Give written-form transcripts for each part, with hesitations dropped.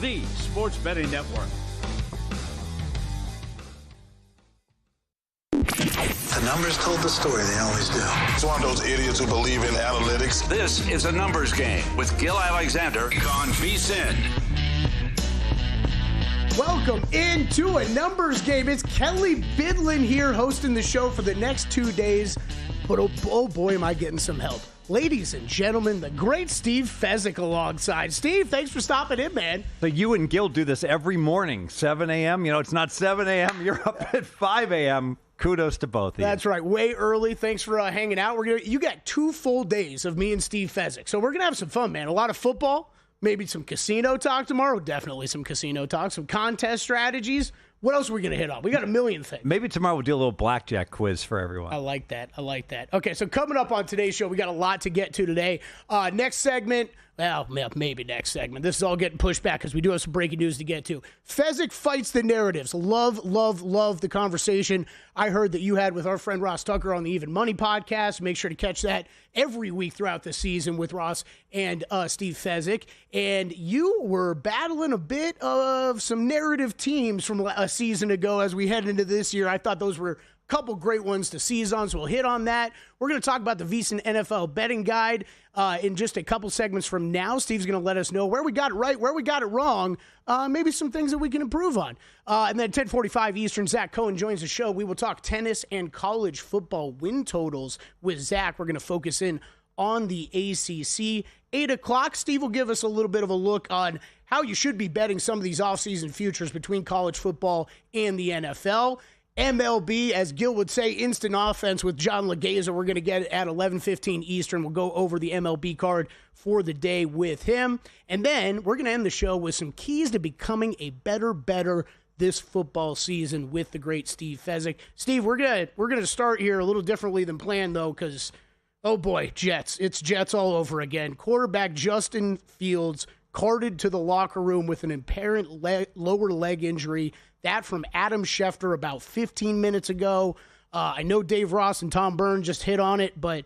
the Sports Betting Network. The numbers told the story, they always do. It's one of those idiots who believe in analytics. This is a numbers game with Gil Alexander on VSiN. Welcome into a numbers game. It's Kelly Bidlin here hosting the show for the next 2 days. But oh boy, am I getting some help. Ladies and gentlemen, the great Steve Fezzik alongside. Steve, thanks for stopping in, man. So you and Gil do this every morning, 7 a.m. You know, it's not 7 a.m. You're up at 5 a.m. Kudos to both of you. That's right. Way early. Thanks for hanging out. You got 2 full days of me and Steve Fezzik. So we're going to have some fun, man. A lot of football, maybe some casino talk tomorrow. Definitely some casino talk, some contest strategies. What else are we going to hit on? We got a million things. Maybe tomorrow we'll do a little blackjack quiz for everyone. I like that. Okay, so coming up on today's show, we got a lot to get to today. Next segment, well, maybe next segment. This is all getting pushed back because we do have some breaking news to get to. Fezzik fights the narratives. Love the conversation I heard that you had with our friend Ross Tucker on the Even Money podcast. Make sure to catch that every week throughout the season with Ross and Steve Fezzik. And you were battling a bit of some narrative teams from a season ago as we head into this year. I thought those were couple great ones to seize on, so we'll hit on that. We're going to talk about the VSiN NFL betting guide in just a couple segments from now. Steve's going to let us know where we got it right, where we got it wrong, maybe some things that we can improve on. And then 10:45 Eastern, Zack Cohen joins the show. We will talk tennis and college football win totals with Zack. We're going to focus in on the ACC. 8 o'clock, Steve will give us a little bit of a look on how you should be betting some of these offseason futures between college football and the NFL. MLB, as Gil would say, instant offense with John Legeza. We're going to get it at 11:15 Eastern. We'll go over the MLB card for the day with him. And then we're going to end the show with some keys to becoming a better this football season with the great Steve Fezzik. Steve, we're going to start here a little differently than planned, though, because, oh boy, Jets. It's Jets all over again. Quarterback Justin Fields carted to the locker room with an apparent lower leg injury. That from Adam Schefter about 15 minutes ago. I know Dave Ross and Tom Byrne just hit on it, but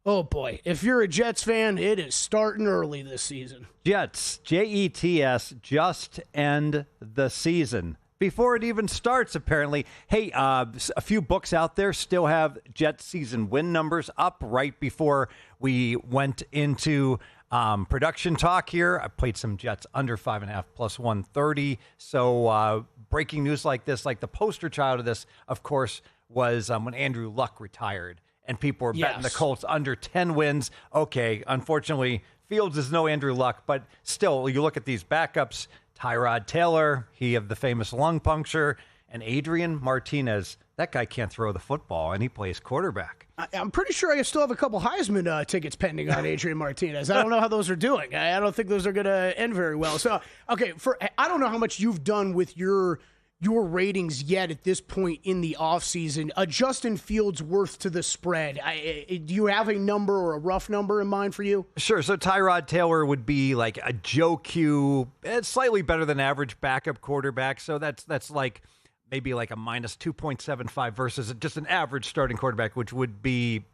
oh boy, if you're a Jets fan, it is starting early this season. Jets, Jets, just end the season. Before it even starts, apparently. Hey, a few books out there still have Jets season win numbers up right before we went into production talk here. I played some Jets under 5.5 plus 130. So breaking news like this, like the poster child of this, of course, was when Andrew Luck retired and people were betting the Colts under 10 wins. Okay, unfortunately, Fields is no Andrew Luck, but still, you look at these backups, Tyrod Taylor, he of the famous lung puncture, and Adrian Martinez. That guy can't throw the football, and he plays quarterback. I'm pretty sure I still have a couple Heisman tickets pending on Adrian Martinez. I don't know how those are doing. I don't think those are going to end very well. So, okay, I don't know how much you've done with your ratings yet at this point in the offseason. Justin Fields worth to the spread. Do you have a number or a rough number in mind for you? Sure. So Tyrod Taylor would be like a Joe Q, slightly better than average backup quarterback. So that's like maybe like a minus 2.75 versus just an average starting quarterback, which would be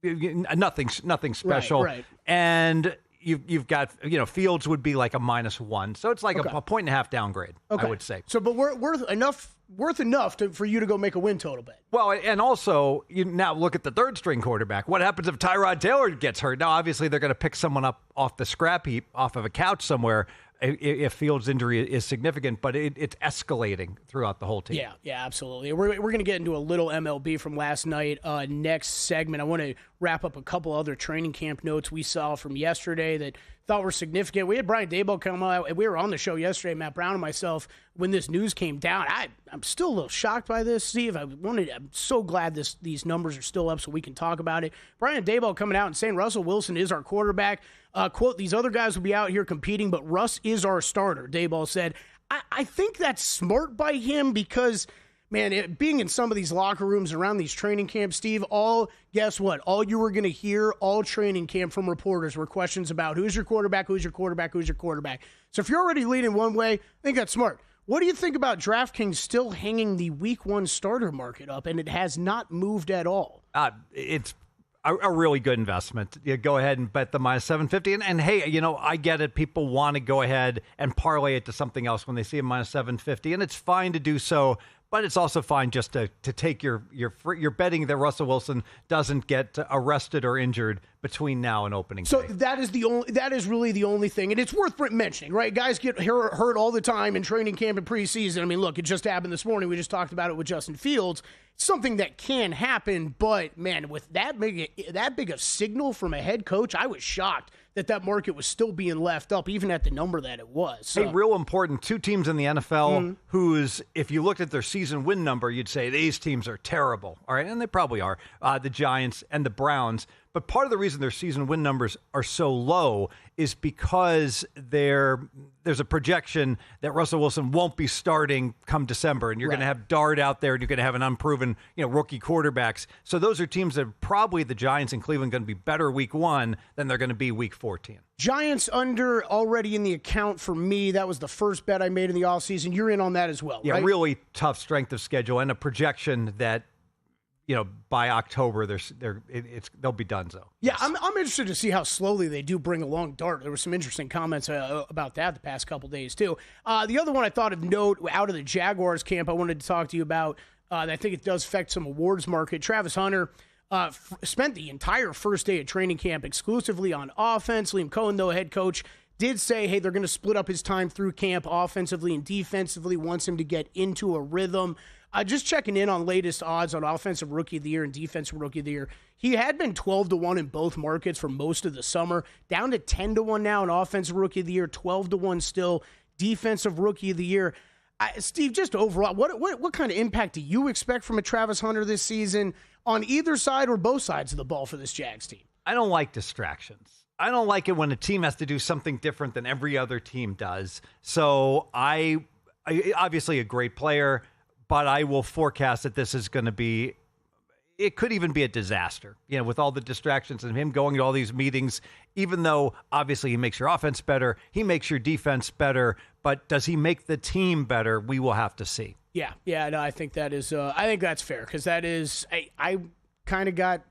nothing special. Right. And you've got, Fields would be like a -1. So it's like a 1.5 downgrade, I would say. So, but worth enough for you to go make a win total bet. Well, and also, you now look at the third string quarterback. What happens if Tyrod Taylor gets hurt? Now, obviously, they're going to pick someone up off the scrap heap, off of a couch somewhere, if Fields' injury is significant, but it's escalating throughout the whole team. Yeah, absolutely. We're going to get into a little MLB from last night. Next segment, I want to wrap up a couple other training camp notes we saw from yesterday that thought were significant. We had Brian Daboll come out. We were on the show yesterday, Matt Brown and myself, when this news came down. I'm still a little shocked by this, Steve. I'm so glad these numbers are still up so we can talk about it. Brian Daboll coming out and saying Russell Wilson is our quarterback. Quote, these other guys will be out here competing, but Russ is our starter, Daboll said. I think that's smart by him because, man, being in some of these locker rooms around these training camps, Steve, guess what? All you were going to hear all training camp from reporters were questions about who's your quarterback, who's your quarterback, who's your quarterback. So if you're already leaning one way, I think that's smart. What do you think about DraftKings still hanging the Week 1 starter market up, and it has not moved at all? a really good investment. You go ahead and bet the minus 750. And hey, I get it. People want to go ahead and parlay it to something else when they see a minus 750, and it's fine to do so. But it's also fine just to take your betting that Russell Wilson doesn't get arrested or injured between now and opening day. So that is really the only thing, and it's worth mentioning, right? Guys get hurt all the time in training camp and preseason. I mean, look, it just happened this morning. We just talked about it with Justin Fields. It's something that can happen, but man, with that big of signal from a head coach, I was shocked that market was still being left up, even at the number that it was. So. Hey, real important, two teams in the NFL whose, if you looked at their season win number, you'd say these teams are terrible. All right, and they probably are, the Giants and the Browns. But part of the reason their season win numbers are so low is because there's a projection that Russell Wilson won't be starting come December, and you're going to have Dart out there, and you're going to have an unproven, rookie quarterbacks. So those are teams that probably the Giants and Cleveland going to be better week 1 than they're going to be week 14. Giants under already in the account for me. That was the first bet I made in the offseason. You're in on that as well, yeah, right? Really tough strength of schedule and a projection that by October, they'll be done. So yeah, I'm interested to see how slowly they do bring along Dart. There were some interesting comments about that the past couple days too. The other one I thought of note out of the Jaguars camp, I wanted to talk to you about. I think it does affect some awards market. Travis Hunter spent the entire first day of training camp exclusively on offense. Liam Cohen, though, head coach, did say, hey, they're going to split up his time through camp offensively and defensively. Wants him to get into a rhythm. Just checking in on latest odds on Offensive Rookie of the Year and Defensive Rookie of the Year. He had been 12-1 in both markets for most of the summer, down to 10-1 now in Offensive Rookie of the Year, 12-1 still, Defensive Rookie of the Year. Steve, just overall, what kind of impact do you expect from a Travis Hunter this season on either side or both sides of the ball for this Jags team? I don't like distractions. I don't like it when a team has to do something different than every other team does. So I obviously a great player, but I will forecast that this is going to be, it could even be a disaster, with all the distractions and him going to all these meetings, even though obviously he makes your offense better, he makes your defense better, but does he make the team better? We will have to see. Yeah, no, I think that is, I think that's fair, because that is, I kind of got,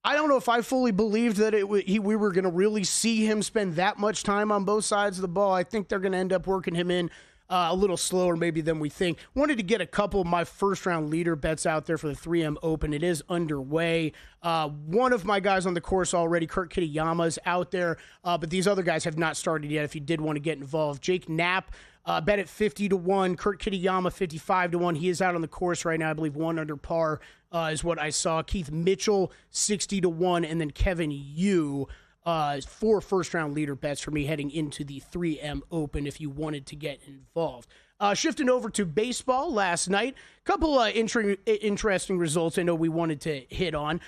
I don't know if I fully believed that we were going to really see him spend that much time on both sides of the ball. I think they're going to end up working him in a little slower maybe than we think. Wanted to get a couple of my first-round leader bets out there for the 3M Open. It is underway. One of my guys on the course already, Kurt Kitayama, is out there, but these other guys have not started yet if you did want to get involved. Jake Knapp, bet at 50-1. Kurt Kitayama, 55-1. He is out on the course right now. I believe 1 under par is what I saw. Keith Mitchell, 60-1. And then Kevin Yu, 4 first-round leader bets for me heading into the 3M Open if you wanted to get involved. Shifting over to baseball last night, a couple interesting results I know we wanted to hit on.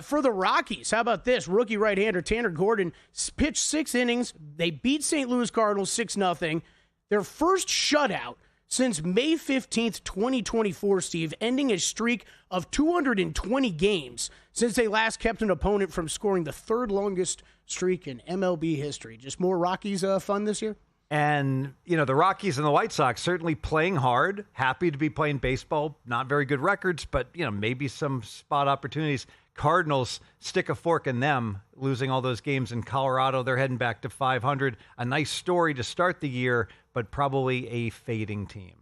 For the Rockies, how about this? Rookie right-hander Tanner Gordon pitched 6 innings. They beat St. Louis Cardinals 6-0. Their first shutout since May 15th, 2024, Steve, ending a streak of 220 games since they last kept an opponent from scoring the 3rd longest streak in MLB history. Just more Rockies fun this year? And, the Rockies and the White Sox certainly playing hard, happy to be playing baseball, not very good records, but, maybe some spot opportunities. Cardinals stick a fork in them, losing all those games in Colorado. They're heading back to 500. A nice story to start the year, but probably a fading team.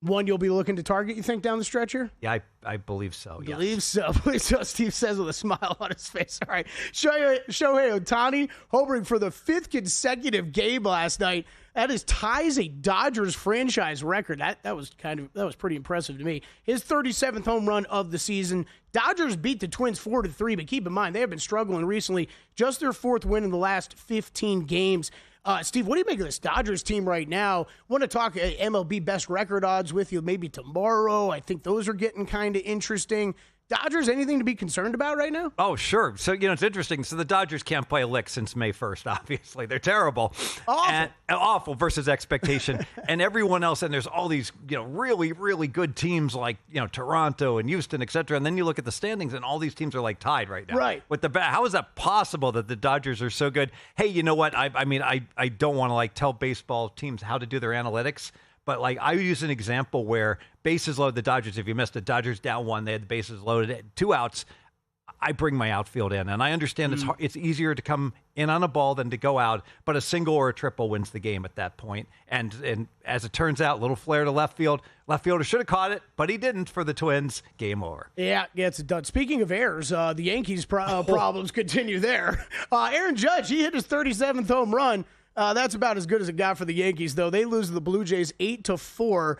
One you'll be looking to target, you think, down the stretch here? Yeah, I believe so. Yes. Believe so. So Steve says with a smile on his face. All right. Shohei Ohtani homering for the 5th consecutive game last night. That ties a Dodgers franchise record. That was pretty impressive to me. His 37th home run of the season. Dodgers beat the Twins 4-3, but keep in mind they have been struggling recently. Just their 4th win in the last 15 games. Steve, what do you make of this Dodgers team right now? Want to talk MLB best record odds with you maybe tomorrow. I think those are getting kind of interesting. Dodgers, anything to be concerned about right now? Oh, sure. So, it's interesting. So the Dodgers can't play a lick since May 1st, obviously. They're terrible. Awful versus expectation. And everyone else, and there's all these, really, really good teams like, Toronto and Houston, et cetera. And then you look at the standings, and all these teams are like tied right now. Right. How is that possible that the Dodgers are so good? Hey, you know what? I don't want to tell baseball teams how to do their analytics. But I use an example where bases loaded, the Dodgers, if you missed it, Dodgers down 1, they had the bases loaded, 2 outs. I bring my outfield in. And I understand it's easier to come in on a ball than to go out, but a single or a triple wins the game at that point. And as it turns out, little flare to left field. Left fielder should have caught it, but he didn't for the Twins. Game over. Yeah, gets it done. Speaking of errors, the Yankees' problems continue there. Aaron Judge, he hit his 37th home run. That's about as good as it got for the Yankees, though. They lose to the Blue Jays 8-4.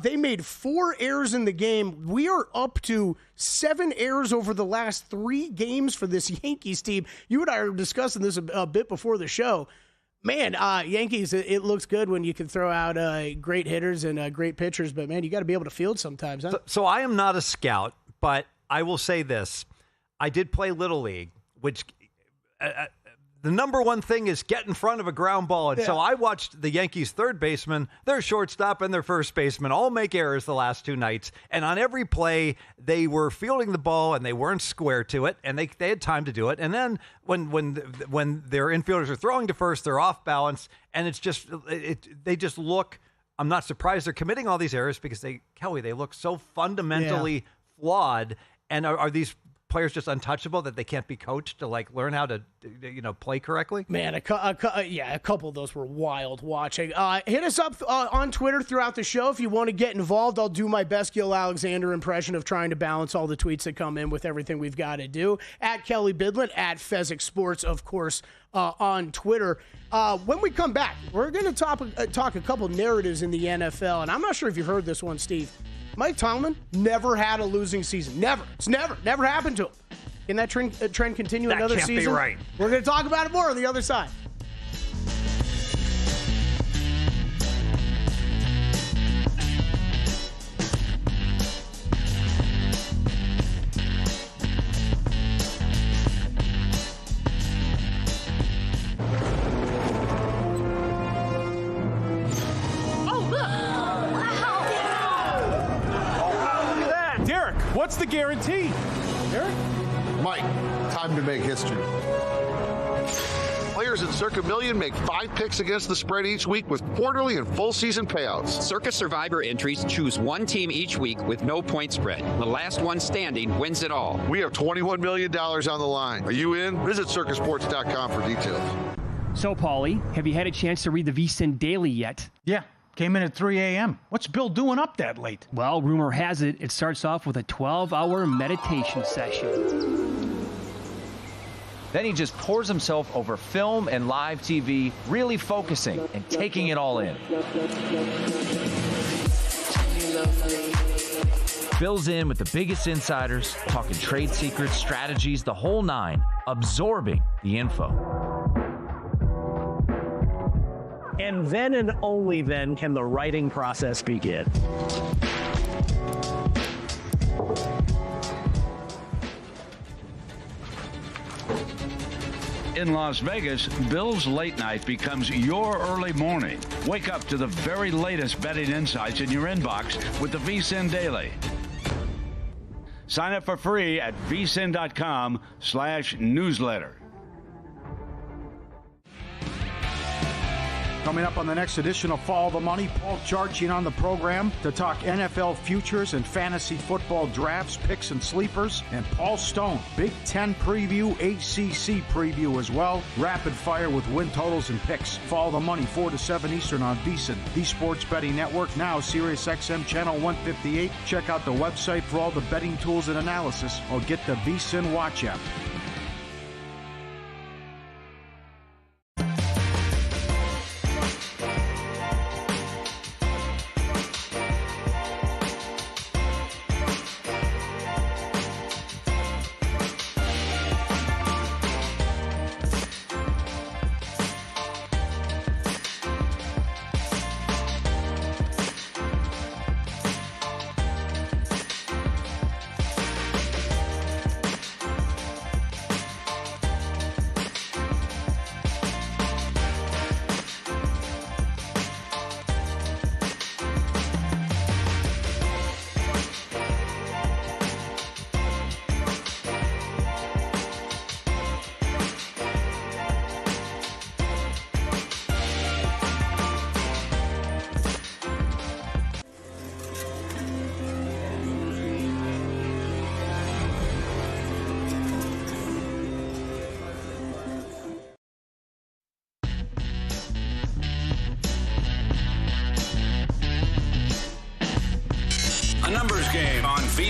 They made 4 errors in the game. We are up to 7 errors over the last 3 games for this Yankees team. You and I were discussing this a bit before the show. Man, Yankees, it looks good when you can throw out great hitters and great pitchers, but, man, you got to be able to field sometimes. Huh? So I am not a scout, but I will say this. I did play Little League, which the number one thing is get in front of a ground ball. And so I watched the Yankees' third baseman, their shortstop, and their first baseman all make errors the last 2 nights. And on every play, they were fielding the ball, and they weren't square to it, and they had time to do it. And then when their infielders are throwing to first, they're off balance, and it's just they just look. I'm not surprised they're committing all these errors because they look so fundamentally flawed. And are these players just untouchable that they can't be coached to learn how to play correctly? Man, a couple of those were wild watching. Hit us up on Twitter throughout the show if you want to get involved. I'll do my best Gil Alexander impression of trying to balance all the tweets that come in with everything we've got to do. At Kelly Bidlin, at Fezzik Sports, of course, on Twitter. When we come back, we're going to talk a couple narratives in the NFL, and I'm not sure if you've heard this one, Steve. Mike Tomlin never had a losing season. Never. It's never happened to him. Can that trend continue another season? That can't be right. We're going to talk about it more on the other side. What's the guarantee? Eric? Mike, time to make history. Players at Circa Million make 5 picks against the spread each week with quarterly and full season payouts. Circa Survivor entries choose one team each week with no point spread. The last one standing wins it all. We have $21 million on the line. Are you in? Visit circasports.com for details. So, Paulie, have you had a chance to read the VSiN Daily yet? Yeah. Came in at 3 a.m. What's Bill doing up that late? Well, rumor has it starts off with a 12-hour meditation session. Then he just pours himself over film and live TV, really focusing and taking it all in. Bill's in with the biggest insiders, talking trade secrets, strategies, the whole 9, absorbing the info. And then and only then can the writing process begin. In Las Vegas, Bill's late night becomes your early morning. Wake up to the very latest betting insights in your inbox with the VSiN Daily. Sign up for free at vsin.com/newsletter. Coming up on the next edition of Follow the Money, Paul Charchian on the program to talk NFL futures and fantasy football drafts, picks, and sleepers. And Paul Stone, Big Ten preview, ACC preview as well. Rapid fire with win totals and picks. Follow the Money, 4 to 7 Eastern on VSiN, the Sports Betting Network, now Sirius XM Channel 158. Check out the website for all the betting tools and analysis, or get the VSiN Watch app.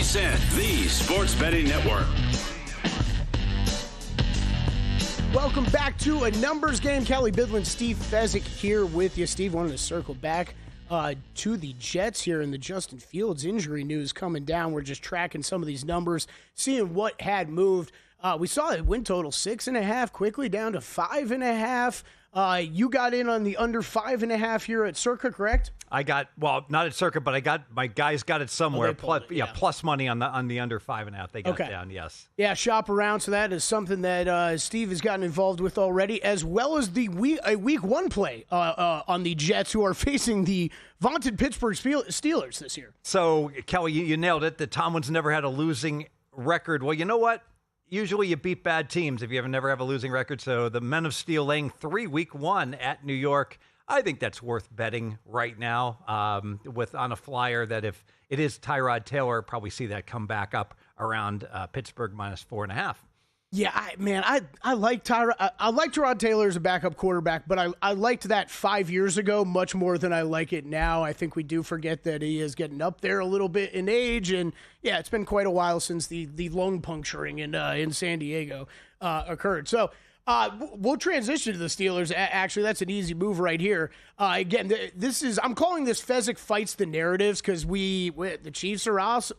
VSiN, the Sports Betting Network. Welcome back to a numbers game. Kelly Bidlin, Steve Fezzik here with you. Steve wanted to circle back to the Jets here in the Justin Fields injury news coming down. We're just tracking some of these numbers, seeing what had moved. We saw the win total 6.5 quickly down to 5.5. You got in on the under 5.5 here at Circa, correct? I got, well, not at Circa, but my guys got it somewhere. Plus money on the under 5.5. They got down, yes. Yeah, shop around. So that is something that Steve has gotten involved with already, as well as a week one play on the Jets, who are facing the vaunted Pittsburgh Steelers this year. So, Kelly, you nailed it. That Tomlin's never had a losing record. Well, you know what? Usually you beat bad teams if you never have a losing record. So the Men of Steel laying 3 week one at New York. I think that's worth betting right now on a flyer that if it is Tyrod Taylor, probably see that come back up around Pittsburgh minus 4.5. Yeah, I like Tyrod. I like Tyrod Taylor as a backup quarterback, but I liked that 5 years ago much more than I like it now. I think we do forget that he is getting up there a little bit in age, and yeah, it's been quite a while since the lung puncturing in San Diego occurred. So we'll transition to the Steelers. Actually, that's an easy move right here. Again, I'm calling this Fezzik fights the narratives because the Chiefs are awesome.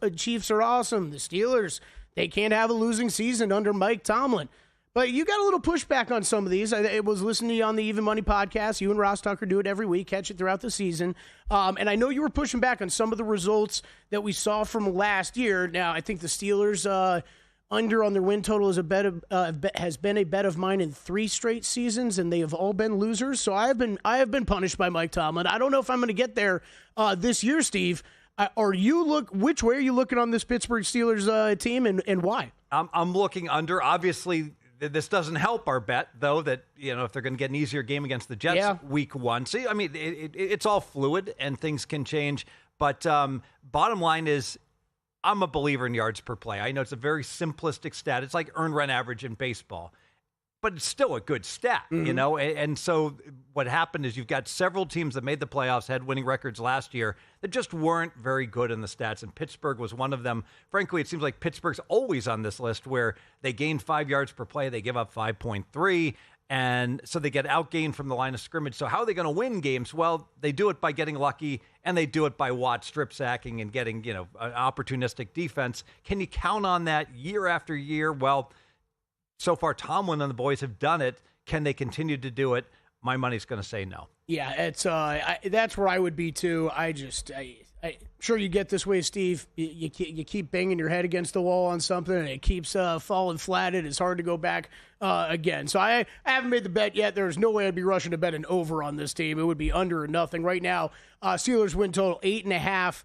The Steelers, they can't have a losing season under Mike Tomlin. But you got a little pushback on some of these. I was listening to you on the Even Money podcast. You and Ross Tucker do it every week, catch it throughout the season. And I know you were pushing back on some of the results that we saw from last year. Now, I think the Steelers under on their win total is has been a bet of mine in 3 straight seasons, and they have all been losers. So I have been punished by Mike Tomlin. I don't know if I'm going to get there this year, Steve. Which way are you looking on this Pittsburgh Steelers team, and why? I'm looking under. Obviously, this doesn't help our bet, though, that if they're going to get an easier game against the Jets week one. See, I mean, it's all fluid and things can change. But bottom line is, I'm a believer in yards per play. I know it's a very simplistic stat. It's like earned run average in baseball, but it's still a good stat, And so what happened is you've got several teams that made the playoffs, had winning records last year, that just weren't very good in the stats, and Pittsburgh was one of them. Frankly, it seems like Pittsburgh's always on this list where they gain 5 yards per play, they give up 5.3, and so they get outgained from the line of scrimmage. So how are they going to win games? Well, they do it by getting lucky, and they do it by Watt strip sacking and getting, an opportunistic defense. Can you count on that year after year? Well, so far, Tomlin and the boys have done it. Can they continue to do it? My money's going to say no. Yeah, it's that's where I would be too. I'm sure you get this way, Steve. You keep banging your head against the wall on something, and it keeps falling flat. It's hard to go back again. So I haven't made the bet yet. There's no way I'd be rushing to bet an over on this team. It would be under or nothing. Right now, Steelers win total 8.5.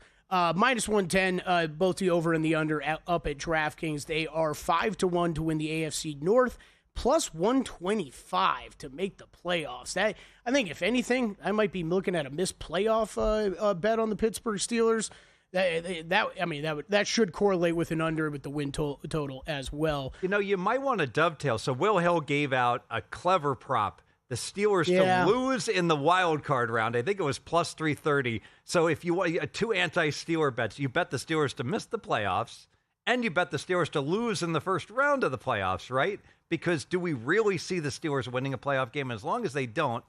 Minus 110, both the over and the under up at DraftKings. They are 5-1 to win the AFC North, plus 125 to make the playoffs. That, I think, if anything, I might be looking at a missed playoff bet on the Pittsburgh Steelers. That should correlate with an under with the win total as well. You might want to dovetail. So Will Hill gave out a clever prop. The Steelers to lose in the wild card round. I think it was plus 330. So if you want 2 anti-Steeler bets, you bet the Steelers to miss the playoffs, and you bet the Steelers to lose in the first round of the playoffs, right? Because do we really see the Steelers winning a playoff game? And as long as they don't,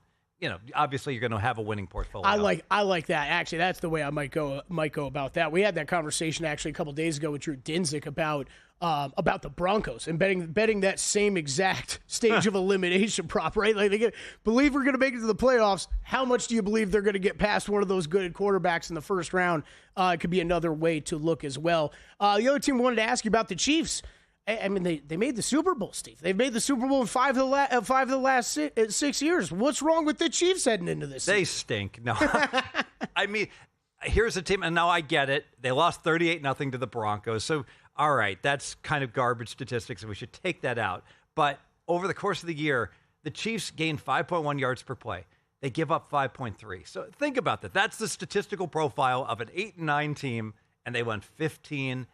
obviously you're going to have a winning portfolio. I like that. Actually, that's the way I might go about that. We had that conversation actually a couple days ago with Drew Dinsick about the Broncos and betting that same exact stage of elimination prop, right? Like they believe we're going to make it to the playoffs. How much do you believe they're going to get past one of those good quarterbacks in the first round? It could be another way to look as well. The other team wanted to ask you about the Chiefs. I mean, they made the Super Bowl, Steve. They've made the Super Bowl in 5 of the last 6 years. What's wrong with the Chiefs heading into this season? They stink. No, I mean, here's a team, and now I get it. They lost 38-0 to the Broncos. So, all right, that's kind of garbage statistics, and we should take that out. But over the course of the year, the Chiefs gained 5.1 yards per play. They give up 5.3. So think about that. That's the statistical profile of an 8-9 team, and they went 15-2.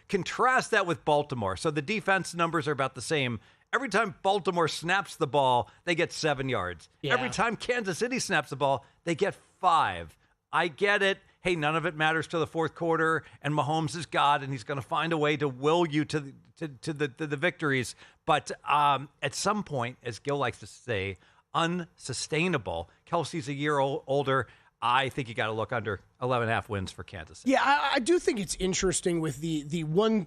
Contrast that with Baltimore. So the defense numbers are about the same. Every time Baltimore snaps the ball, they get 7 yards. Yeah. Every time Kansas City snaps the ball, they get 5. I get it. hey, none of it matters to the fourth quarter, and Mahomes is God, and he's going to find a way to will you to the victories. But at some point, as Gil likes to say, unsustainable. Kelsey's a year older. I think you got to look under 11.5 wins for Kansas City. Yeah, I do think it's interesting with the one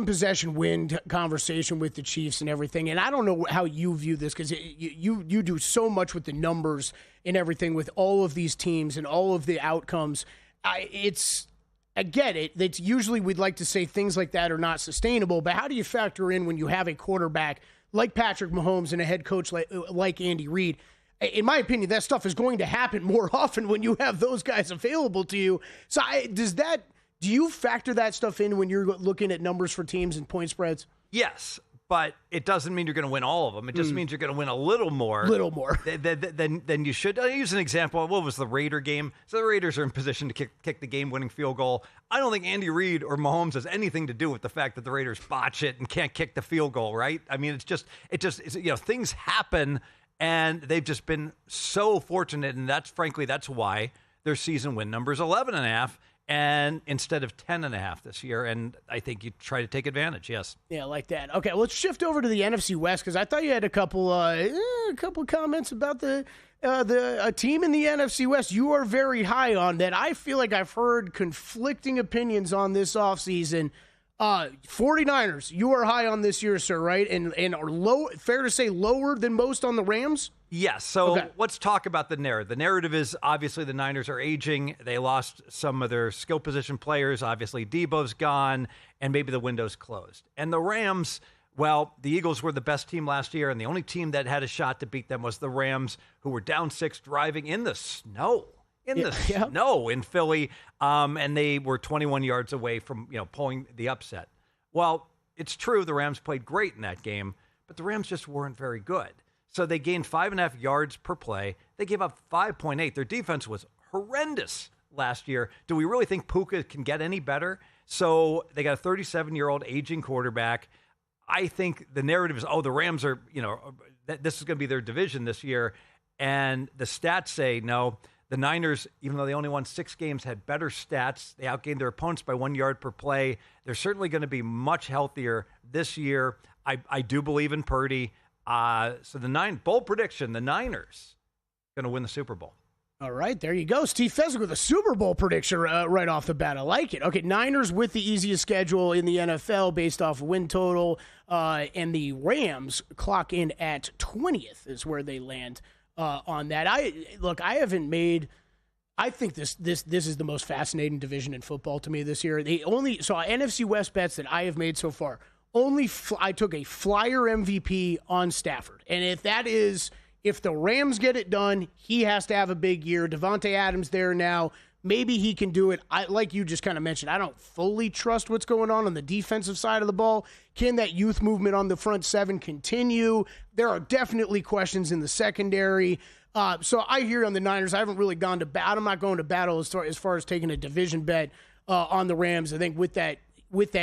possession win conversation with the Chiefs and everything. And I don't know how you view this, because you do so much with the numbers and everything with all of these teams and all of the outcomes. I get it. It's usually we'd like to say things like that are not sustainable, but how do you factor in when you have a quarterback like Patrick Mahomes and a head coach like Andy Reid? In my opinion, that stuff is going to happen more often when you have those guys available to you. So do you factor that stuff in when you're looking at numbers for teams and point spreads? Yes, but it doesn't mean you're going to win all of them. It just means you're going to win a little more. Than you should. I'll use an example. What was the Raider game? So the Raiders are in position to kick the game-winning field goal. I don't think Andy Reid or Mahomes has anything to do with the fact that the Raiders botch it and can't kick the field goal, right? I mean, it's things happen. And they've just been so fortunate, and that's why their season win number is 11.5, and instead of 10.5 this year. And I think you try to take advantage. Yes. Yeah, I like that. Okay, let's shift over to the NFC West, because I thought you had a couple comments about a team in the NFC West you are very high on that I feel like I've heard conflicting opinions on this offseason. 49ers, you are high on this year, sir, right? And are low, fair to say, lower than most on the Rams? Yes. So Let's talk about the narrative. The narrative is obviously the Niners are aging. They lost some of their skill position players. Obviously, Debo's gone, and maybe the window's closed. And the Rams, well, the Eagles were the best team last year, and the only team that had a shot to beat them was the Rams, who were down 6 driving in the snow. Snow in Philly, and they were 21 yards away from pulling the upset. Well, it's true the Rams played great in that game, but the Rams just weren't very good. So they gained 5.5 yards per play. They gave up 5.8. Their defense was horrendous last year. Do we really think Puka can get any better? So they got a 37-year-old aging quarterback. I think the narrative is, the Rams are, this is going to be their division this year. And the stats say no. The Niners, even though they only won 6 games, had better stats. They outgained their opponents by 1 yard per play. They're certainly going to be much healthier this year. I do believe in Purdy. So bold prediction, the Niners going to win the Super Bowl. All right, there you go. Steve Fezzik with a Super Bowl prediction right off the bat. I like it. Okay, Niners with the easiest schedule in the NFL based off win total, and the Rams clock in at 20th is where they land. On that, I think this is the most fascinating division in football to me this year. NFC West bets that I have made so far. I took a flyer MVP on Stafford, and if the Rams get it done, he has to have a big year. Devontae Adams there now. Maybe he can do it. Like you just kind of mentioned, I don't fully trust what's going on the defensive side of the ball. Can that youth movement on the front seven continue? There are definitely questions in the secondary. So I hear on the Niners, I haven't really gone to battle. I'm not going to battle as far as taking a division bet on the Rams. I think with that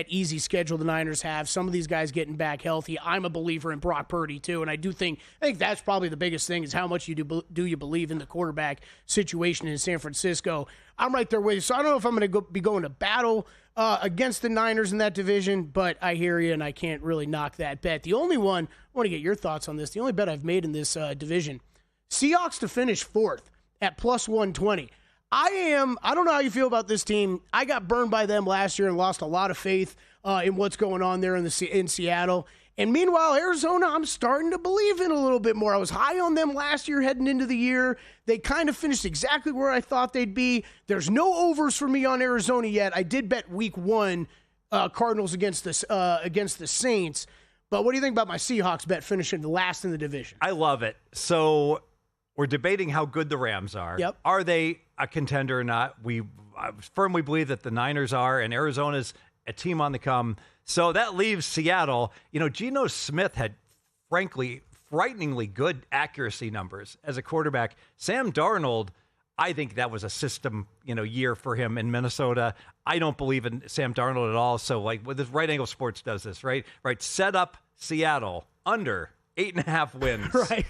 easy schedule the Niners have, some of these guys getting back healthy. I'm a believer in Brock Purdy too, and I think that's probably the biggest thing is how much you believe in the quarterback situation in San Francisco. I'm right there with you, so I don't know if I'm going to be going to battle against the Niners in that division, but I hear you, and I can't really knock that bet. The only one, I want to get your thoughts on this, the only bet I've made in this division, Seahawks to finish 4th at plus 120. I don't know how you feel about this team. I got burned by them last year and lost a lot of faith in what's going on there in Seattle. And meanwhile, Arizona, I'm starting to believe in a little bit more. I was high on them last year heading into the year. They kind of finished exactly where I thought they'd be. There's no overs for me on Arizona yet. I did bet week 1 Cardinals against the Saints. But what do you think about my Seahawks bet finishing the last in the division? I love it. So we're debating how good the Rams are. Yep. Are they a contender or not? I firmly believe that the Niners are, and Arizona's a team on the come. So that leaves Seattle. Geno Smith had, frankly, frighteningly good accuracy numbers as a quarterback. Sam Darnold, I think that was a system, year for him in Minnesota. I don't believe in Sam Darnold at all. So, with this Right Angle Sports does this, right? Right. Set up Seattle under 8.5 wins. Right.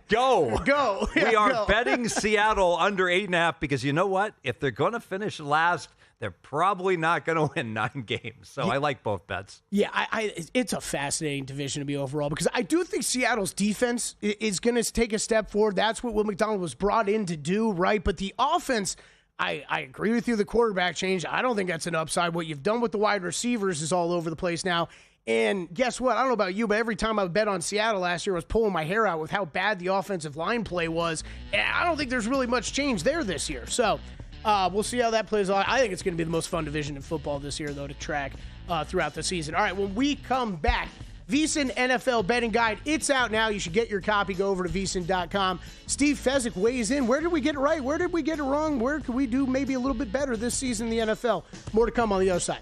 Go. Go. We Yeah, are go. betting Seattle under 8.5 because you know what? If they're going to finish last, they're probably not going to win 9 games. So I like both bets. Yeah, it's a fascinating division to be overall because I do think Seattle's defense is going to take a step forward. That's what Will McDonald was brought in to do, right? But the offense, I agree with you, the quarterback change, I don't think that's an upside. What you've done with the wide receivers is all over the place now. And guess what? I don't know about you, but every time I bet on Seattle last year, I was pulling my hair out with how bad the offensive line play was. And I don't think there's really much change there this year. So we'll see how that plays out. I think it's going to be the most fun division in football this year, though, to track throughout the season. All right, when we come back, VSiN NFL Betting Guide. It's out now. You should get your copy. Go over to VSiN.com. Steve Fezzik weighs in. Where did we get it right? Where did we get it wrong? Where could we do maybe a little bit better this season in the NFL? More to come on the other side.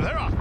They're off.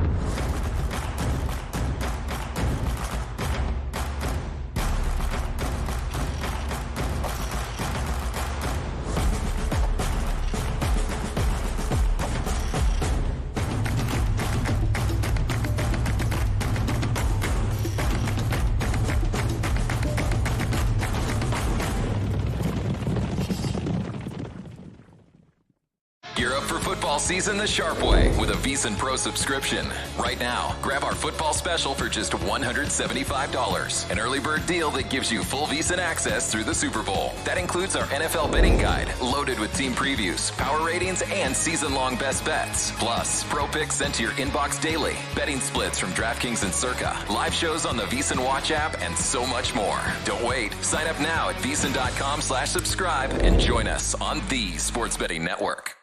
Gear up for football season the sharp way with a VSiN Pro subscription. Right now, grab our football special for just $175. An early bird deal that gives you full VSiN access through the Super Bowl. That includes our NFL betting guide, loaded with team previews, power ratings, and season-long best bets. Plus, pro picks sent to your inbox daily, betting splits from DraftKings and Circa, live shows on the VSiN Watch app, and so much more. Don't wait. Sign up now at VSiN.com/subscribe and join us on the Sports Betting Network.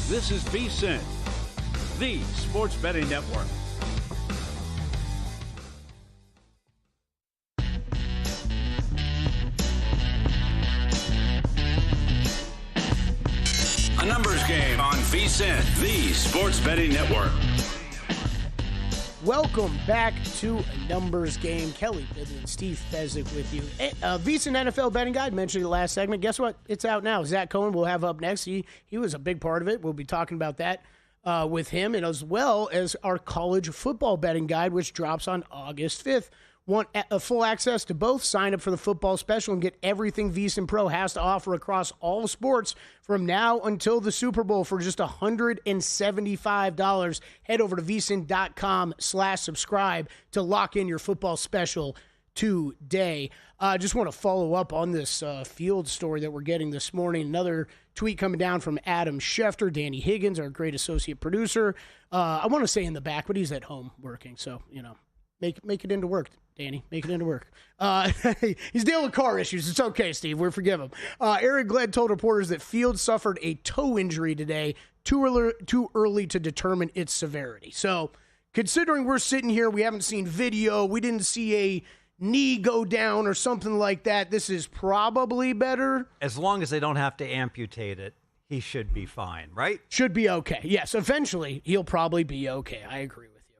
This is VSiN, the Sports Betting Network. A numbers game on VSiN, the sports betting network. Welcome back to A Numbers Game. Kelly Bidlin, Steve Fezzik with you. VSiN NFL Betting Guide, mentioned in the last segment. Guess what? It's out now. Zack Cohen we'll have up next. He was a big part of it. We'll be talking about that with him, and as well as our college football betting guide, which drops on August 5th. Want full access to both? Sign up for the football special and get everything VSiN Pro has to offer across all sports from now until the Super Bowl for just $175. Head over to vsin.com/subscribe to lock in your football special today. Just want to follow up on this field story that we're getting this morning. Another tweet coming down from Adam Schefter, Danny Higgins, our great associate producer. I want to say in the back, but he's at home working, so, make it into work. Danny, make it into work. He's dealing with car issues. It's okay, Steve. We forgive him. Eric Gled told reporters that Fields suffered a toe injury today, too early to determine its severity. So, considering we're sitting here, we haven't seen video, we didn't see a knee go down or something like that, this is probably better. As long as they don't have to amputate it, he should be fine, right? Should be okay. Yes, eventually he'll probably be okay. I agree with you.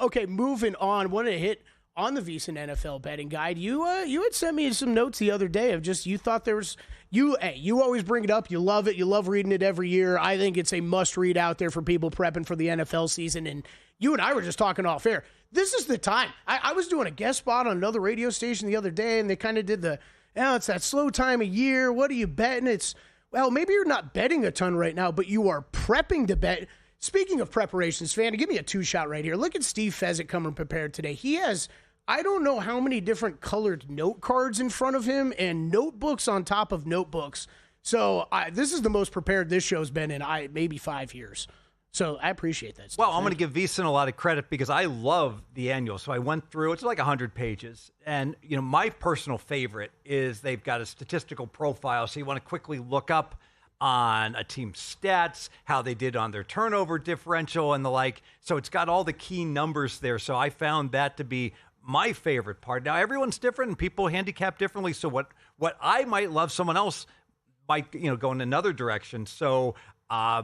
Okay, moving on. Wanted to hit on the VSiN NFL betting guide. You had sent me some notes the other day of just you thought there was you always bring it up. You love it. You love reading it every year. I think it's a must read out there for people prepping for the NFL season. And you and I were just talking off air. This is the time. I was doing a guest spot on another radio station the other day, and they kind of did it's that slow time of year. What are you betting? Maybe you're not betting a ton right now, but you are prepping to bet. Speaking of preparations, Fan, give me a two-shot right here. Look at Steve Fezzik coming prepared today. He has, I don't know how many different colored note cards in front of him and notebooks on top of notebooks. So this is the most prepared this show's been in maybe 5 years. So I appreciate that, Steve. Well, I'm going to give VSiN a lot of credit because I love the annual. So I went through, it's like 100 pages. And, my personal favorite is they've got a statistical profile. So you want to quickly look up on a team's stats, how they did on their turnover differential and the like. So it's got all the key numbers there. So I found that to be my favorite part. Now, everyone's different and people handicap differently. So what I might love, someone else might, go in another direction. So I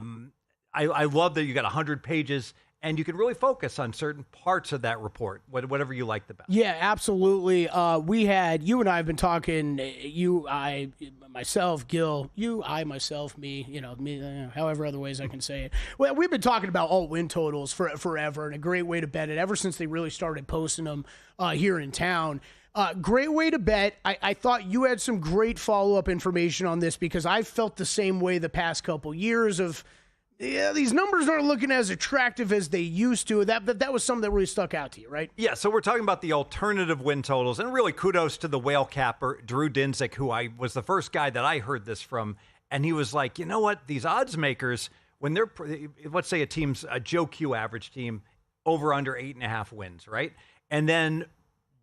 love that you got 100 pages and you can really focus on certain parts of that report, whatever you like the best. Yeah, absolutely. You and I have been talking, you, I, myself, Gil, you, I, myself, me, me, however other ways I can say it. Well, we've been talking about all win totals forever, and a great way to bet it ever since they really started posting them here in town. Great way to bet. I thought you had some great follow-up information on this because I felt the same way the past couple years of, these numbers aren't looking as attractive as they used to. That was something that really stuck out to you, right? Yeah, so we're talking about the alternative win totals, and really kudos to the whale capper, Drew Dinsick, who I was the first guy that I heard this from, and he was like, you know what, these odds makers, when they're, let's say a Joe Q average team, over under 8.5 wins, right? And then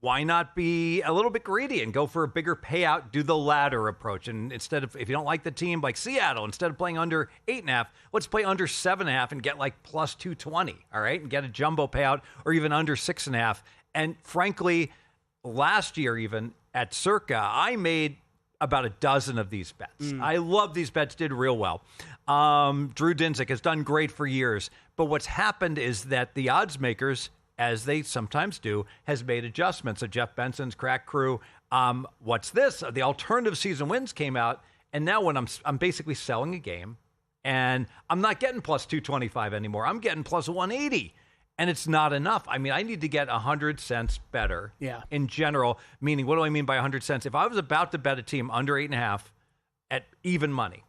why not be a little bit greedy and go for a bigger payout, do the ladder approach. And instead of, if you don't like the team like Seattle, instead of playing under 8.5, let's play under 7.5 and get like plus 220, all right? And get a jumbo payout or even under 6.5. And frankly, last year even at Circa, I made about a dozen of these bets. I love these bets, did real well. Drew Dinsick has done great for years. But what's happened is that the odds makers, as they sometimes do, has made adjustments. So Jeff Benson's crack crew. What's this? The alternative season wins came out, and now when I'm basically selling a game, and I'm not getting plus 225 anymore. I'm getting plus 180, and it's not enough. I mean, I need to get 100 cents better. Yeah. In general, meaning what do I mean by 100 cents? If I was about to bet a team under 8.5 at even money,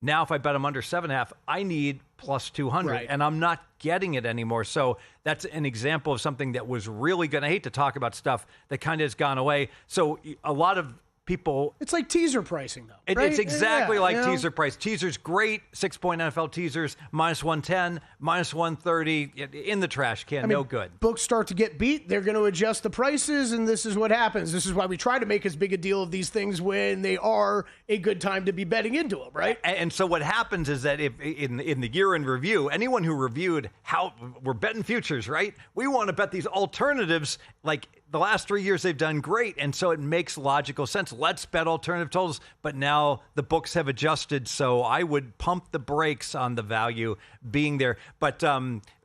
now if I bet them under 7.5, I need plus 200, right, and I'm not getting it anymore. So that's an example of something that was really going to hate to talk about stuff that kind of has gone away. So a lot of people... It's like teaser pricing, though. Right? It's exactly like teaser price. Teaser's great. 6-point NFL teasers, minus 110, minus 130, in the trash can, no good. Books start to get beat. They're going to adjust the prices, and this is what happens. This is why we try to make as big a deal of these things when they are a good time to be betting into them, right? And so what happens is that if in the year in review, anyone who reviewed how we're betting futures, right? We want to bet these alternatives like the last 3 years they've done great, and so it makes logical sense. Let's bet alternative totals, but now the books have adjusted, so I would pump the brakes on the value being there. But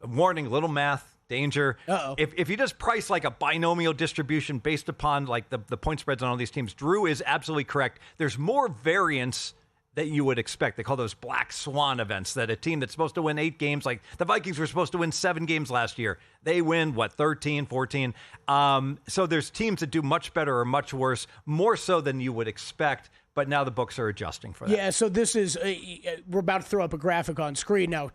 warning, little math. Danger. If you just price like a binomial distribution based upon like the point spreads on all these teams, Drew is absolutely correct. There's more variance that you would expect. They call those black swan events, that a team that's supposed to win 8 games, like the Vikings were supposed to win 7 games last year. They win, 13, 14? So there's teams that do much better or much worse, more so than you would expect. But now the books are adjusting for that. Yeah, so this is, we're about to throw up a graphic on screen now.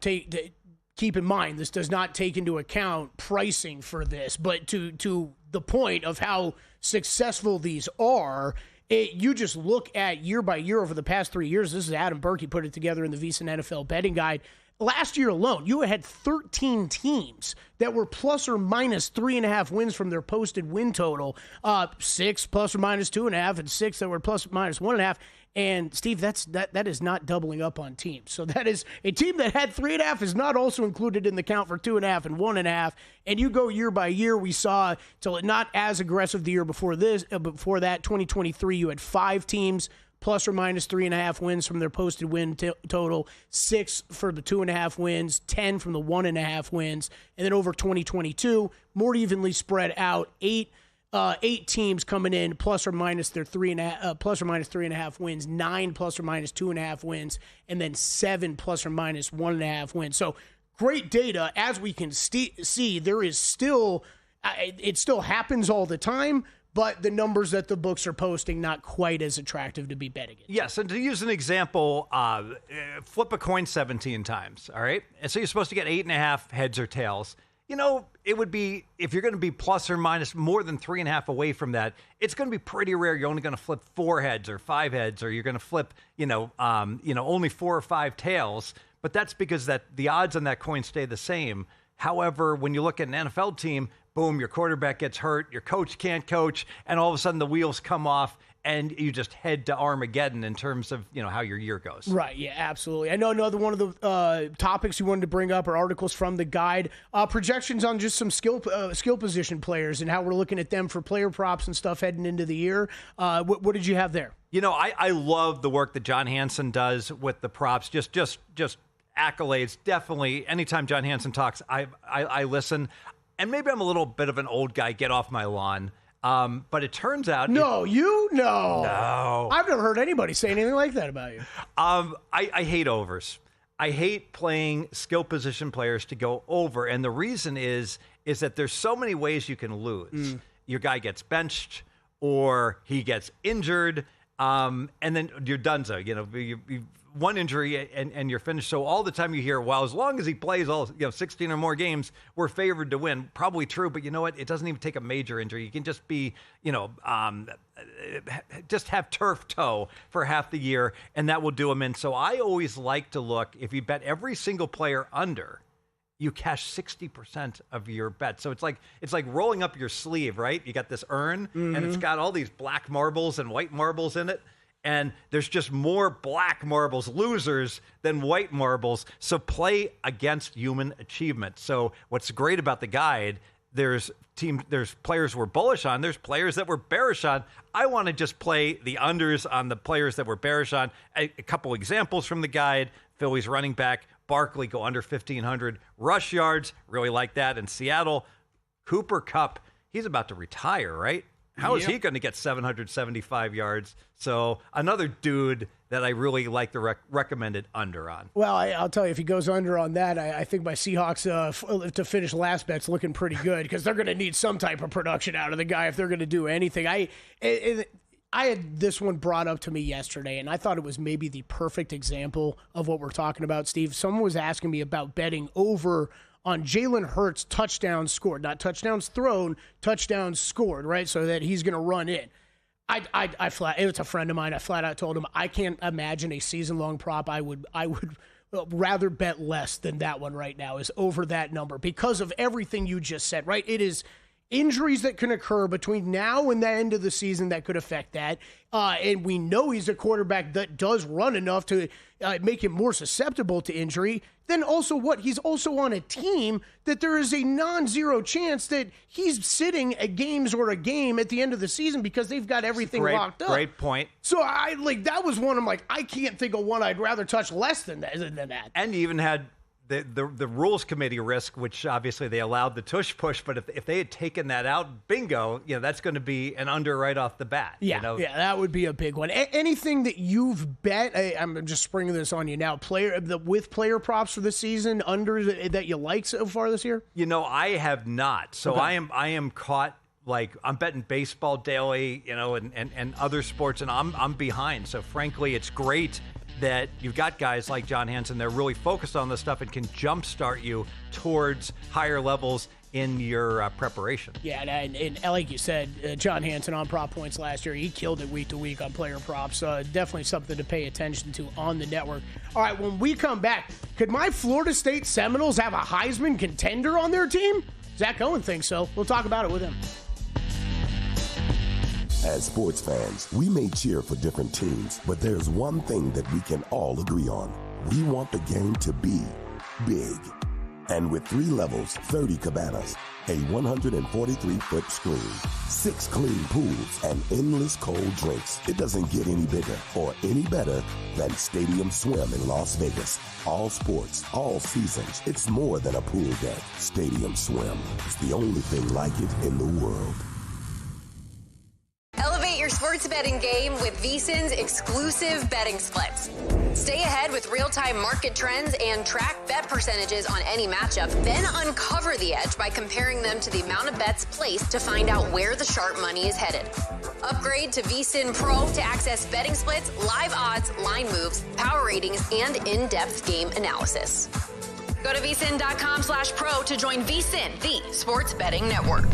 Keep in mind, this does not take into account pricing for this, but to the point of how successful these are, you just look at year by year over the past 3 years. This is Adam Berkey put it together in the VSiN NFL betting guide. Last year alone, you had 13 teams that were plus or minus 3.5 wins from their posted win total. 6 plus or minus 2.5, and 6 that were plus or minus 1.5. And Steve, that is not doubling up on teams. So that is a team that had 3.5 is not also included in the count for 2.5 and 1.5. And you go year by year, we saw till not as aggressive the year before this. Before that, 2023, you had 5 teams plus or minus 3.5 wins from their posted win total, 6 for the 2.5 wins, 10 from the 1.5 wins, and then over 2022, more evenly spread out, 8 teams coming in plus or minus their 3.5 wins, 9 plus or minus 2.5 wins, and then 7 plus or minus 1.5 wins. So great data. As we can see, there is still it still happens all the time, but the numbers that the books are posting not quite as attractive to be betting in. Yes, and to use an example, flip a coin 17 times. All right, and so you're supposed to get 8.5 heads or tails. You know, it would be, if you're going to be plus or minus more than 3.5 away from that, it's going to be pretty rare. You're only going to flip 4 heads or 5 heads, or you're going to flip, only 4 or 5 tails. But that's because that the odds on that coin stay the same. However, when you look at an NFL team, boom, your quarterback gets hurt, your coach can't coach, and all of a sudden the wheels come off, and you just head to Armageddon in terms of, how your year goes. Right, yeah, absolutely. I know another one of the topics you wanted to bring up are articles from the guide, projections on just some skill position players and how we're looking at them for player props and stuff heading into the year. What did you have there? I love the work that John Hansen does with the props, just accolades. Definitely, anytime John Hansen talks, I listen. And maybe I'm a little bit of an old guy, get off my lawn. But it turns out... No. No. I've never heard anybody say anything like that about you. I hate overs. I hate playing skill position players to go over. And the reason is that there's so many ways you can lose. Your guy gets benched or he gets injured, and then you're donezo. You one injury and you're finished. So all the time you hear, well, as long as he plays 16 or more games, we're favored to win. Probably true, but you know what? It doesn't even take a major injury. You can just be, just have turf toe for half the year, and that will do them in. So I always like to look, if you bet every single player under, you cash 60% of your bet. So it's like rolling up your sleeve, right? You got this urn, and it's got all these black marbles and white marbles in it. And there's just more black marbles losers than white marbles. So play against human achievement. So what's great about the guide, there's players we're bullish on. There's players that we're bearish on. I want to just play the unders on the players that we're bearish on. A couple examples from the guide. Philly's running back, Barkley, go under 1,500 rush yards. Really like that. In Seattle, Cooper Kupp, he's about to retire, right? How is he going to get 775 yards? So another dude that I really like the recommended under on. Well, I'll tell you, if he goes under on that, I think my Seahawks to finish last bet's looking pretty good because they're going to need some type of production out of the guy if they're going to do anything. I had this one brought up to me yesterday, and I thought it was maybe the perfect example of what we're talking about, Steve. Someone was asking me about betting over on Jalen Hurts touchdowns scored, not touchdowns thrown, touchdowns scored, right? So that he's going to run in. It's a friend of mine. I flat out told him I can't imagine a season-long prop. I would rather bet less than that one right now is over that number because of everything you just said, right? It is injuries that can occur between now and the end of the season that could affect that. And we know he's a quarterback that does run enough to make him more susceptible to injury. Then also he's also on a team that there is a non-zero chance that he's sitting a game at the end of the season because they've got everything locked up. Great point. So that was one I'm like, I can't think of one I'd rather touch less than that. And you even had the rules committee risk, which obviously they allowed the tush push, but if they had taken that out, bingo, that's going to be an under right off the bat. Yeah, that would be a big one. Anything that you've bet, I'm just springing this on you now, with player props for the season, under that you like so far this year? I have not. So Okay. I am caught. Like, I'm betting baseball daily, and other sports, and I'm behind. So frankly, it's great that you've got guys like John Hansen. They're really focused on this stuff and can jumpstart you towards higher levels in your preparation. Yeah, and like you said, John Hansen on prop points last year, he killed it week to week on player props. Definitely something to pay attention to on the network. All right, when we come back, could my Florida State Seminoles have a Heisman contender on their team? Zack Cohen thinks so. We'll talk about it with him. As sports fans, we may cheer for different teams, but there's one thing that we can all agree on. We want the game to be big. And with 3 levels, 30 cabanas, a 143-foot screen, 6 clean pools, and endless cold drinks, it doesn't get any bigger or any better than Stadium Swim in Las Vegas. All sports, all seasons. It's more than a pool deck. Stadium Swim is the only thing like it in the world. Elevate your sports betting game with VSiN's exclusive betting splits. Stay ahead with real-time market trends and track bet percentages on any matchup, then uncover the edge by comparing them to the amount of bets placed to find out where the sharp money is headed. Upgrade to VSiN Pro to access betting splits, live odds, line moves, power ratings, and in-depth game analysis. Go to vsin.com/pro to join VSiN, the sports betting network.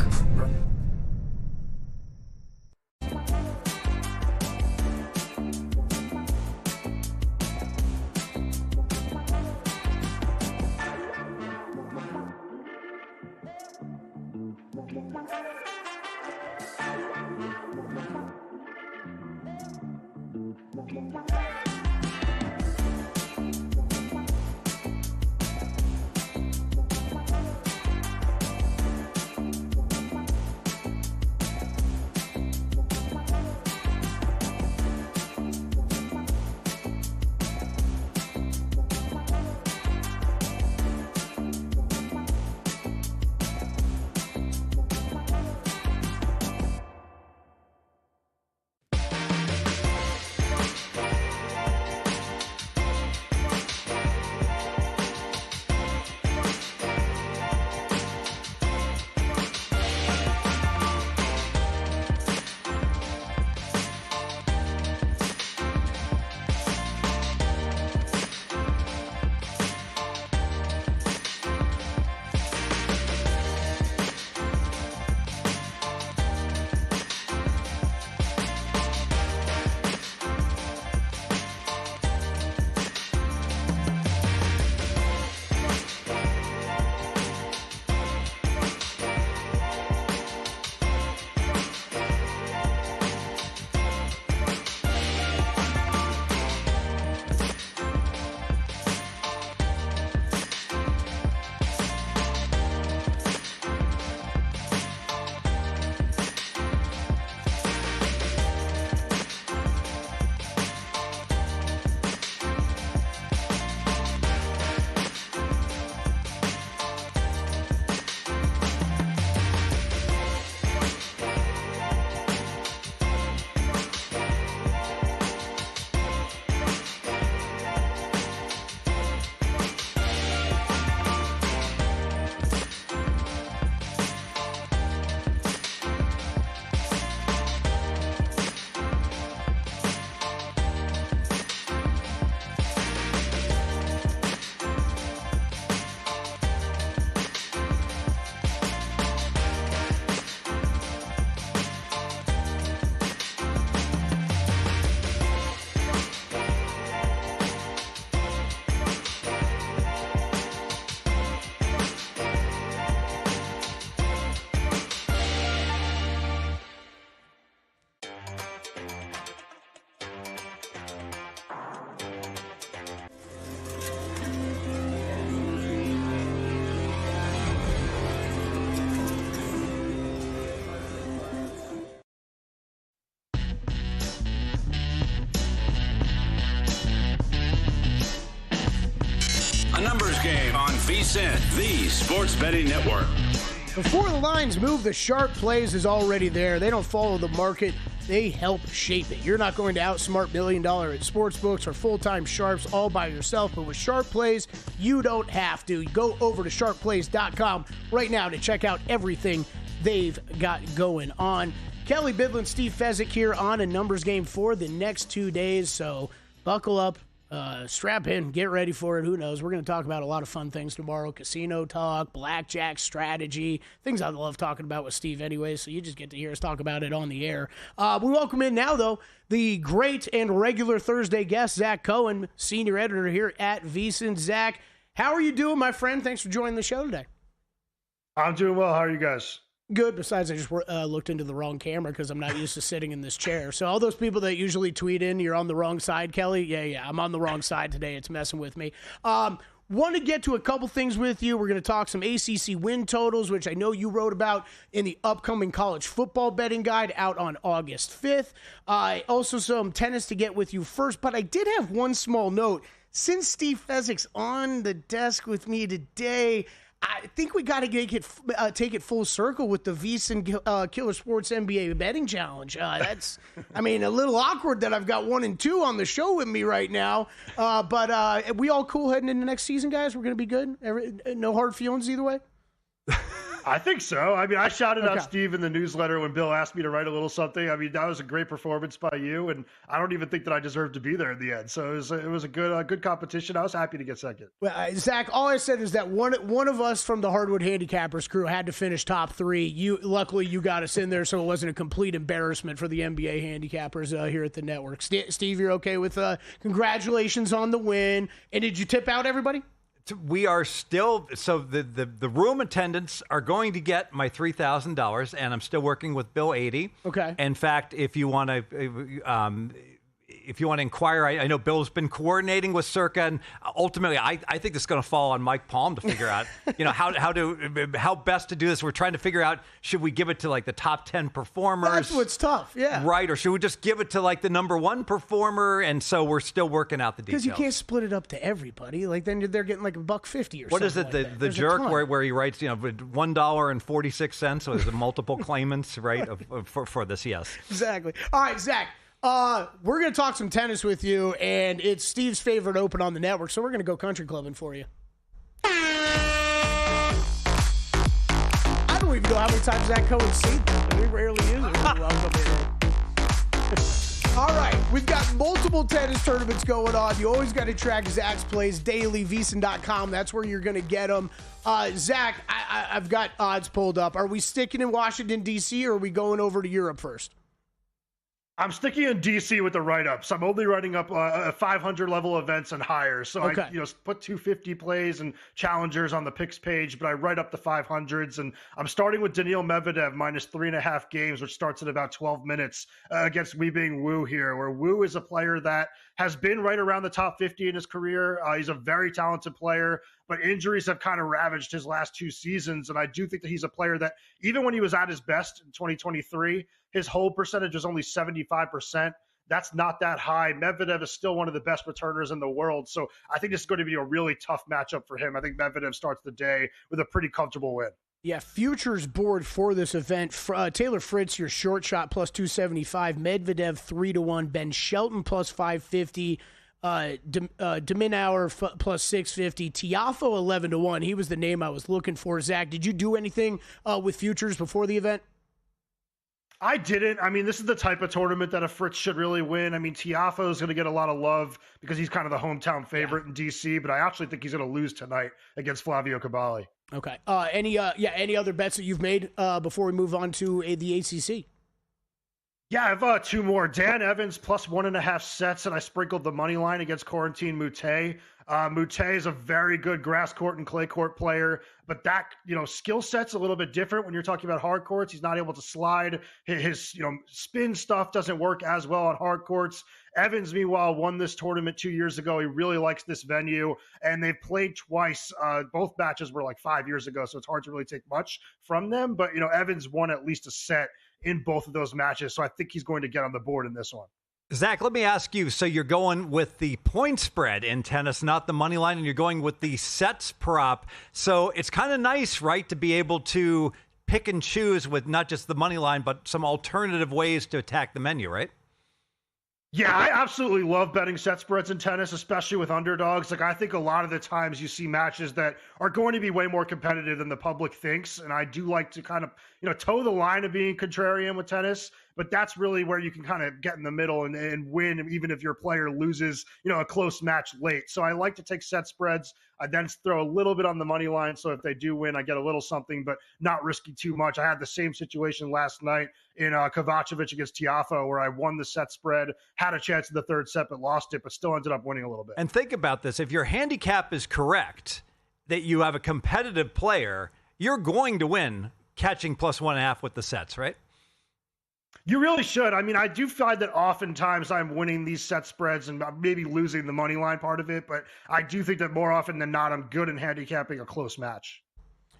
Game on VSiN, the sports betting network. Before the lines move, the sharp plays is already there. They don't follow the market. They help shape it. You're not going to outsmart $1 million at sportsbooks or full-time sharps all by yourself, but with Sharp Plays, you don't have to. Go over to sharpplays.com right now to check out everything they've got going on. Kelly Bidlin, Steve Fezzik here on a numbers game for the next 2 days, so buckle up. Strap in, get ready for it. Who knows? We're going to talk about a lot of fun things tomorrow. Casino talk, blackjack strategy, things I love talking about with Steve anyway, so you just get to hear us talk about it on the air. We welcome in now, though, the great and regular Thursday guest, Zack Cohen, senior editor here at VSiN. Zack, how are you doing, my friend? Thanks for joining the show today. I'm doing well. How are you guys? Good. Besides, I just looked into the wrong camera because I'm not used to sitting in this chair. So all those people that usually tweet in, you're on the wrong side, Kelly. Yeah, I'm on the wrong side today. It's messing with me. Want to get to a couple things with you. We're going to talk some ACC win totals, which I know you wrote about in the upcoming college football betting guide out on August 5th. Also some tennis to get with you first, but I did have one small note. Since Steve Fezzik's on the desk with me today, I think we got to take it full circle with the VSiN Killer Sports NBA Betting Challenge. That's, a little awkward that I've got 1 and 2 on the show with me right now. But we all cool heading into next season, guys? We're going to be good? No hard feelings either way? I think so. I shouted out Steve in the newsletter when Bill asked me to write a little something. That was a great performance by you, and I don't even think that I deserved to be there in the end. So it was a good competition. I was happy to get second. Well, Zach, all I said is that one of us from the Hardwood Handicappers crew had to finish top 3. Luckily, you got us in there, so it wasn't a complete embarrassment for the NBA Handicappers here at the network. Steve, you're okay with congratulations on the win. And did you tip out everybody? We are still, so the room attendants are going to get my $3,000, and I'm still working with Bill 80. Okay. In fact, if you want to inquire, I know Bill's been coordinating with Circa, and ultimately, I think this is going to fall on Mike Palm to figure out, how best to do this. We're trying to figure out, should we give it to the top 10 performers? That's what's tough, yeah. Right, or should we just give it to the number 1 performer? And so we're still working out the details. Because you can't split it up to everybody. Then they're getting $1.50 or something. What is it? The jerk where he writes, $1.46. So there's multiple claimants, right, for this? Yes, exactly. All right, Zach. We're going to talk some tennis with you, and it's Steve's favorite open on the network, so we're going to go country clubbing for you. I don't even know how many times Zack Cohen seen that. We rarely use it. All right, we've got multiple tennis tournaments going on. You always got to track Zach's plays daily, VSiN.com. That's where you're going to get them. Zach, I've got odds pulled up. Are we sticking in Washington, D.C., or are we going over to Europe first? I'm sticking in DC with the write-ups. I'm only writing up 500 level events and higher. So okay. I put 250 plays and challengers on the picks page, but I write up the 500s. And I'm starting with Daniil Medvedev minus 3.5 games, which starts in about 12 minutes against Weibing Wu here, where Wu is a player that has been right around the top 50 in his career. He's a very talented player, but injuries have kind of ravaged his last 2 seasons. And I do think that he's a player that even when he was at his best in 2023, his hold percentage was only 75%. That's not that high. Medvedev is still one of the best returners in the world. So I think this is going to be a really tough matchup for him. I think Medvedev starts the day with a pretty comfortable win. Yeah, futures board for this event. Taylor Fritz, your short shot, plus 275. Medvedev, 3-1. Ben Shelton, plus 550. Deminauer, plus 650. Tiafoe, 11-1. He was the name I was looking for. Zach, did you do anything with futures before the event? I didn't. This is the type of tournament that a Fritz should really win. Tiafoe is going to get a lot of love because he's kind of the hometown favorite in DC, but I actually think he's going to lose tonight against Flavio Cavalli. Okay. Any other bets that you've made before we move on to the ACC? Yeah, I have 2 more. Dan Evans plus 1.5 sets, and I sprinkled the money line against Corentin Moutet. Moutet is a very good grass court and clay court player, but that, skill set's a little bit different when you're talking about hard courts. He's not able to slide. His spin stuff doesn't work as well on hard courts. Evans, meanwhile, won this tournament 2 years ago. He really likes this venue, and they've played twice. Both matches were 5 years ago, so it's hard to really take much from them. But, Evans won at least a set in both of those matches, so I think he's going to get on the board in this one. Zach, let me ask you. So you're going with the point spread in tennis, not the money line, and you're going with the sets prop. So it's kind of nice, right, to be able to pick and choose with not just the money line, but some alternative ways to attack the menu, right? Yeah, I absolutely love betting set spreads in tennis, especially with underdogs. Like, I think a lot of the times you see matches that are going to be way more competitive than the public thinks. And I do like to kind of, toe the line of being contrarian with tennis. But that's really where you can kind of get in the middle and win, even if your player loses, a close match late. So I like to take set spreads. I then throw a little bit on the money line. So if they do win, I get a little something, but not risky too much. I had the same situation last night in Kovacevic against Tiafoe, where I won the set spread, had a chance in the third set, but lost it, but still ended up winning a little bit. And think about this. If your handicap is correct, that you have a competitive player, you're going to win catching +1.5 with the sets, right? You really should. I mean, I do find that oftentimes I'm winning these set spreads and maybe losing the money line part of it, but I do think that more often than not, I'm good in handicapping a close match.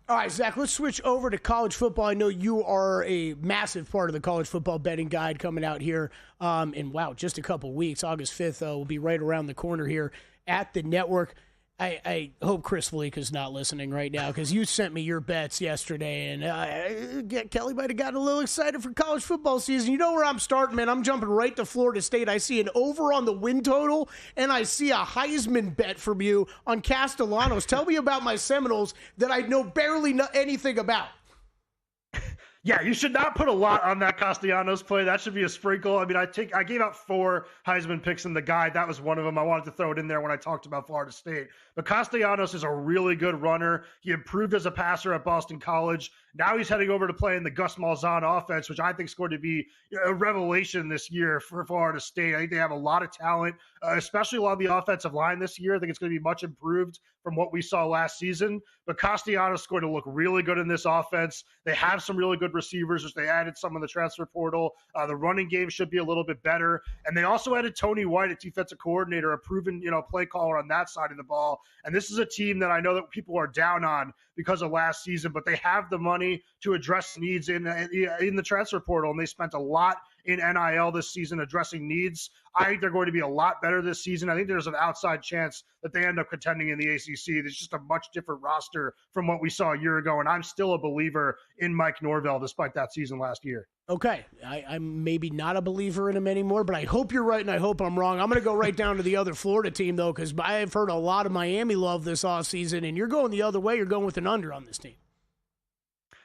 All right, Zach, let's switch over to college football. I know you are a massive part of the college football betting guide coming out here in, just a couple weeks. August 5th will be right around the corner here at the network. I hope Chris Felica's not listening right now, because you sent me your bets yesterday, and Kelly might have gotten a little excited for college football season. You know where I'm starting, man. I'm jumping right to Florida State. I see an over on the win total, and I see a Heisman bet from you on Castellanos. Tell me about my Seminoles that I know barely anything about. Yeah, you should not put a lot on that Castellanos play. That should be a sprinkle. I mean, I gave out 4 Heisman picks in the guide. That was one of them. I wanted to throw it in there when I talked about Florida State. But Castellanos is a really good runner. He improved as a passer at Boston College. Now he's heading over to play in the Gus Malzahn offense, which I think is going to be a revelation this year for Florida State. I think they have a lot of talent, especially along the offensive line this year. I think it's going to be much improved from what we saw last season. But Castellanos is going to look really good in this offense. They have some really good receivers, which they added some in the transfer portal. The running game should be a little bit better. And they also added Tony White, a defensive coordinator, a proven play caller on that side of the ball. And this is a team that I know that people are down on because of last season, but they have the money to address needs in the transfer portal, and they spent a lot in NIL this season addressing needs. I think they're going to be a lot better this season. I think there's an outside chance that they end up contending in the ACC. There's just a much different roster from what we saw a year ago, and I'm still a believer in Mike Norvell despite that season last year. Okay, I'm maybe not a believer in him anymore, but I hope you're right and I hope I'm wrong. I'm going to go right down to the other Florida team, though, because I've heard a lot of Miami love this offseason, and you're going the other way. You're going with an under on this team.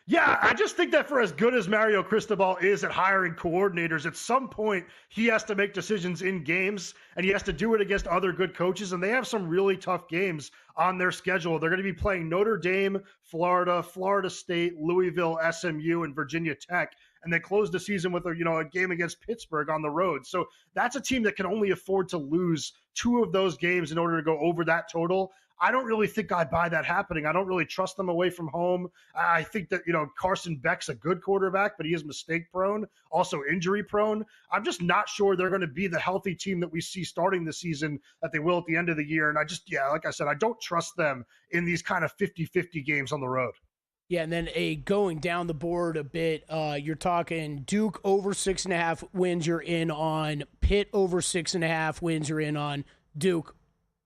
Yeah, I just think that for as good as Mario Cristobal is at hiring coordinators, at some point he has to make decisions in games, and he has to do it against other good coaches, and they have some really tough games on their schedule. They're going to be playing Notre Dame, Florida, Florida State, Louisville, SMU, and Virginia Tech, and they closed the season with a game against Pittsburgh on the road. So that's a team that can only afford to lose 2 of those games in order to go over that total. I don't really think I buy that happening. I don't really trust them away from home. I think that, Carson Beck's a good quarterback, but he is mistake prone, also injury prone. I'm just not sure they're going to be the healthy team that we see starting the season that they will at the end of the year. And like I said, I don't trust them in these kind of 50-50 games on the road. Yeah, and then going down the board a bit, you're talking Duke over 6.5 wins you're in on, Pitt over 6.5 wins you're in on, Duke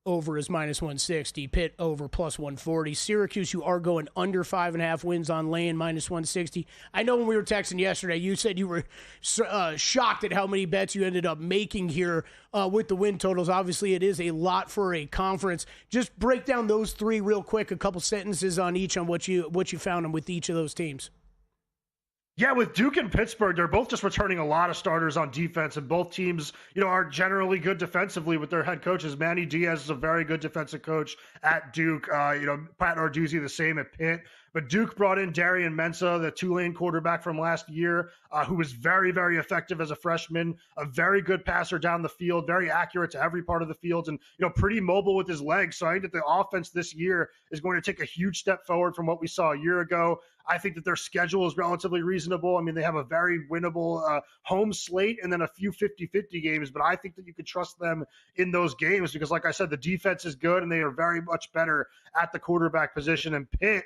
over is -160, Pitt over +140. Syracuse, you are going under 5.5 wins on laying -160. I know when we were texting yesterday, you said you were shocked at how many bets you ended up making here with the win totals. Obviously, it is a lot for a conference. Just break down those 3 real quick, a couple sentences on each on what you found them with each of those teams. Yeah, with Duke and Pittsburgh, they're both just returning a lot of starters on defense, and both teams, are generally good defensively with their head coaches. Manny Diaz is a very good defensive coach at Duke. Pat Narduzzi the same at Pitt. But Duke brought in Darian Mensah, the Tulane quarterback from last year, who was very, very effective as a freshman, a very good passer down the field, very accurate to every part of the field, and pretty mobile with his legs. So I think that the offense this year is going to take a huge step forward from what we saw a year ago. I think that their schedule is relatively reasonable. I mean, they have a very winnable home slate and then a few 50-50 games, but I think that you could trust them in those games because, like I said, the defense is good and they are very much better at the quarterback position. And Pitt,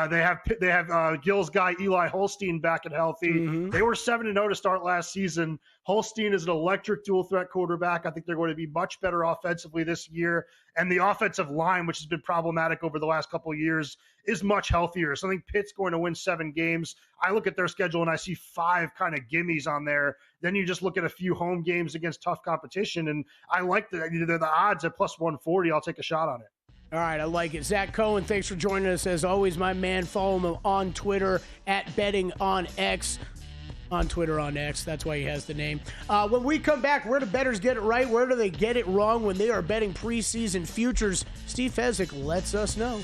They have Gill's guy Eli Holstein back and healthy. Mm-hmm. They were 7-0 to start last season. Holstein is an electric dual threat quarterback. I think they're going to be much better offensively this year. And the offensive line, which has been problematic over the last couple of years, is much healthier. So I think Pitt's going to win 7 games. I look at their schedule and I see 5 kind of gimmies on there. Then you just look at a few home games against tough competition. And I like the odds at plus 140. I'll take a shot on it. All right, I like it. Zack Cohen, thanks for joining us as always, my man. Follow him on Twitter at bettingonx. On Twitter on X, that's why he has the name. When we come back, where do bettors get it right? Where do they get it wrong when they are betting preseason futures? Steve Fezzik lets us know.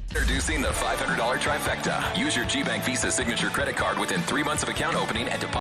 Introducing the $500 trifecta. Use your GBank Visa signature credit card within 3 months of account opening and deposit.